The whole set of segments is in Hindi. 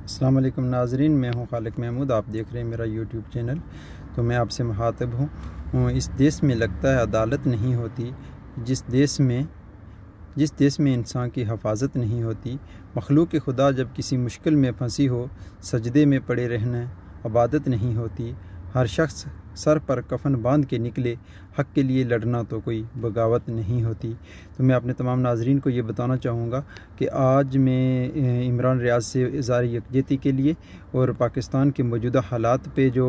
अस्सलाम वालेकुम नाज़रीन, मैं हूं खालिक महमूद। आप देख रहे हैं मेरा यूट्यूब चैनल। तो मैं आपसे मुखातिब हूं। इस देश में लगता है अदालत नहीं होती, जिस देश में इंसान की हिफाजत नहीं होती। मखलूक खुदा जब किसी मुश्किल में फंसी हो, सजदे में पड़े रहना इबादत नहीं होती। हर शख्स सर पर कफन बांध के निकले, हक़ के लिए लड़ना तो कोई बगावत नहीं होती। तो मैं अपने तमाम नाज़रीन को ये बताना चाहूँगा कि आज मैं इमरान रियाज से इज़हार यकजहती के लिए और पाकिस्तान के मौजूदा हालात पे जो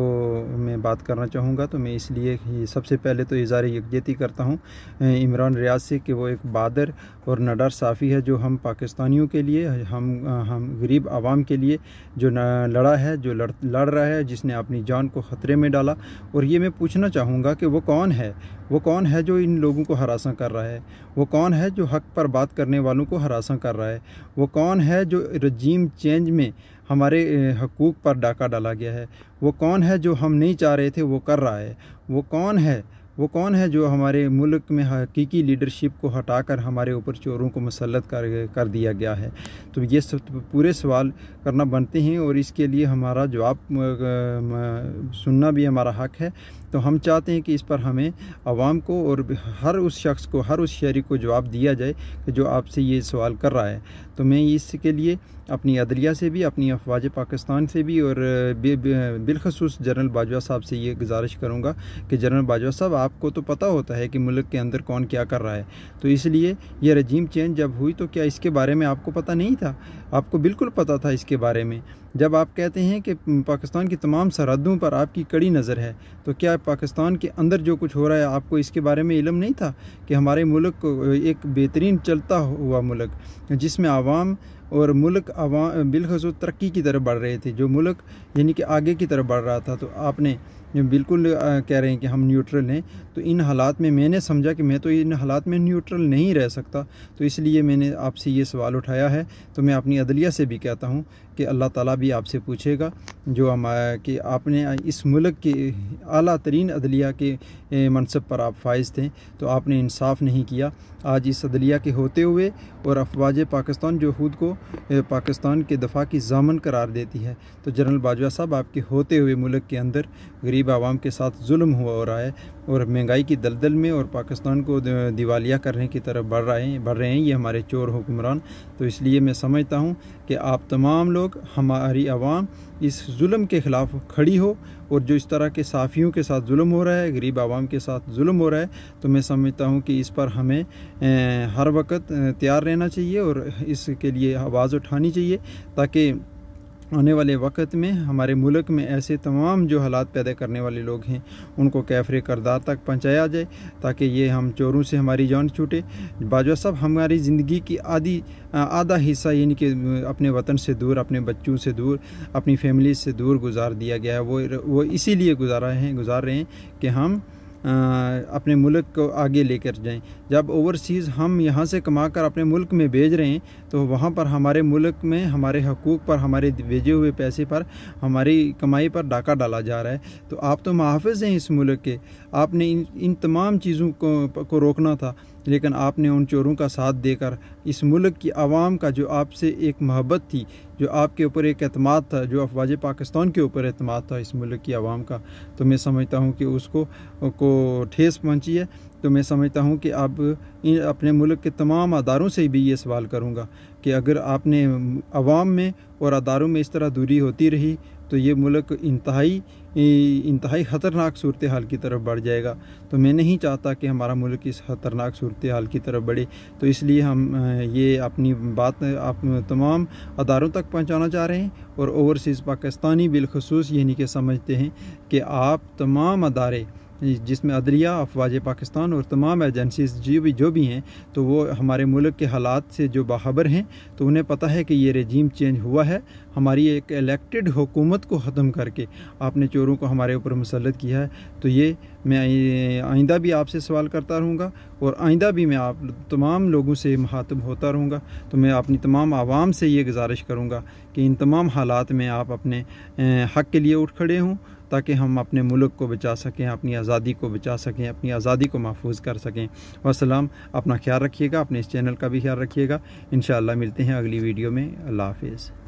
मैं बात करना चाहूँगा, तो मैं इसलिए सबसे पहले तो इज़हार यकजहती करता हूँ इमरान रियाज से कि वो एक बहादुर और निडर साफ़ी है, जो हम पाकिस्तानियों के लिए, हम गरीब आवाम के लिए जो लड़ा है, जो लड़ रहा है, जिसने अपनी जान को ख़तरे में डाला। और ये मैं पूछना चाहूँगा कि वो कौन है जो इन लोगों को हरासा कर रहा है? वो कौन है जो हक़ पर बात करने वालों को हरासा कर रहा है? वो कौन है जो रजीम चेंज में हमारे हकूक़ पर डाका डाला गया है? वो कौन है जो हम नहीं चाह रहे थे वो कर रहा है? वो कौन है जो हमारे मुल्क में हकीकी लीडरशिप को हटाकर हमारे ऊपर चोरों को मुसल्लत कर दिया गया है? तो ये सब पूरे सवाल करना बनते हैं और इसके लिए हमारा जवाब सुनना भी हमारा हक़ है। तो हम चाहते हैं कि इस पर हमें आवाम को और हर उस शख्स को, हर उस शहरी को जवाब दिया जाए कि जो आपसे ये सवाल कर रहा है। तो मैं इसके लिए अपनी अदलिया से भी, अपनी अफवाज पाकिस्तान से भी और बिलखसूस जनरल बाजवा साहब से ये गुजारिश करूँगा कि जनरल बाजवा साहब, आपको तो पता होता है कि मुल्क के अंदर कौन क्या कर रहा है। तो इसलिए ये रजीम चेंज जब हुई तो क्या इसके बारे में आपको पता नहीं था? आपको बिल्कुल पता था इसके बारे में। जब आप कहते हैं कि पाकिस्तान की तमाम सरहदों पर आपकी कड़ी नज़र है, तो क्या पाकिस्तान के अंदर जो कुछ हो रहा है आपको इसके बारे में इल्म नहीं था कि हमारे मुल्क को एक बेहतरीन चलता हुआ मुल्क, जिसमें आवाम और मुल्क बिलखसूस तरक्की की तरफ बढ़ रहे थे, जो मुल्क यानी कि आगे की तरफ बढ़ रहा था, तो आपने बिल्कुल कह रहे हैं कि हम न्यूट्रल हैं। तो इन हालात में मैंने समझा कि मैं तो इन हालात में न्यूट्रल नहीं रह सकता, तो इसलिए मैंने आपसे ये सवाल उठाया है। तो मैं अपनी अदलिया से भी कहता हूँ कि अल्लाह ताला भी आपसे पूछेगा जो कि आपने इस मुल्क के आला तरीन अदलिया के मनसब पर आप फाइज थे, तो आपने इंसाफ नहीं किया। आज इस अदलिया के होते हुए और अफवाज पाकिस्तान जो खुद को पाकिस्तान के दफ़ा की ज़ामन करार देती है, तो जनरल बाजवा साहब, आपके होते हुए मुल्क के अंदर गरीब आवाम के साथ जुल्म हो रहा है और महंगाई की दलदल में और पाकिस्तान को दिवालिया करने की तरफ बढ़ रहे हैं ये हमारे चोर हुक्मरान। तो इसलिए मैं समझता हूँ कि आप तमाम लोग, हमारी आवाम इस जुल्म के ख़िलाफ़ खड़ी हो, और जो इस तरह के साफ़ियों के साथ जुल्म हो रहा है, गरीब आवाम के साथ जुल्म हो रहा है, तो मैं समझता हूँ कि इस पर हमें हर वक्त तैयार रहना चाहिए और इसके लिए आवाज़ उठानी चाहिए, ताकि आने वाले वक्त में हमारे मुल्क में ऐसे तमाम जो हालात पैदा करने वाले लोग हैं उनको कैफरे करदार तक पहुँचाया जाए, ताकि ये हम चोरों से हमारी जान छूटे। बाजवा साहब, हमारी ज़िंदगी की आधा हिस्सा यानी कि अपने वतन से दूर, अपने बच्चों से दूर, अपनी फैमिली से दूर गुजार दिया गया है। वो इसीलिए गुजार रहे हैं कि हम अपने मुल्क को आगे लेकर जाएं। जब ओवरसीज़ हम यहाँ से कमा कर अपने मुल्क में भेज रहे हैं, तो वहाँ पर हमारे मुल्क में हमारे हकूक़ पर, हमारे भेजे हुए पैसे पर, हमारी कमाई पर डाका डाला जा रहा है। तो आप तो मुहाफ़िज़ हैं इस मुल्क के, आपने इन तमाम चीज़ों को रोकना था, लेकिन आपने उन चोरों का साथ देकर इस मुल्क की आवाम का जो आपसे एक मोहब्बत थी, जो आपके ऊपर एक एतमाद था, जो अफवाज पाकिस्तान के ऊपर एतमाद था इस मुल्क की आवाम का, तो मैं समझता हूँ कि उसको ठेस पहुँची है। तो मैं समझता हूँ कि अब अपने मुल्क के तमाम अदारों से भी ये सवाल करूँगा कि अगर आपने आवाम में और अदारों में इस तरह दूरी होती रही, तो ये मुल्क इंतहाई ख़तरनाक सूरत हाल की तरफ बढ़ जाएगा। तो मैं नहीं चाहता कि हमारा मुल्क इस ख़तरनाक सूरत हाल की तरफ बढ़े। तो इसलिए हम ये अपनी बात आप तमाम अदारों तक पहुंचाना चाह रहे हैं, और ओवरसीज़ पाकिस्तानी बिलखसूस यानी कि समझते हैं कि आप तमाम अदारे, जिसमें अदलिया, अफवाज पाकिस्तान और तमाम एजेंसीज जो भी हैं, तो वो हमारे मुल्क के हालात से जो बाखबर हैं, तो उन्हें पता है कि ये रजीम चेंज हुआ है। हमारी एक इलेक्टेड हुकूमत को ख़त्म करके आपने चोरों को हमारे ऊपर मुसल्लत किया है। तो ये मैं आइंदा भी आपसे सवाल करता रहूँगा, और आइंदा भी मैं आप तमाम लोगों से मुखातिब होता रहूँगा। तो मैं अपनी तमाम आवाम से ये गुजारिश करूँगा कि इन तमाम हालात में आप अपने हक़ के लिए उठ खड़े हों, ताकि हम अपने मुल्क को बचा सकें, अपनी आज़ादी को बचा सकें, अपनी आज़ादी को महफूज कर सकें। वस्सलाम, अपना ख्याल रखिएगा, अपने इस चैनल का भी ख्याल रखिएगा। इंशाअल्लाह मिलते हैं अगली वीडियो में। अल्लाह हाफ़िज़।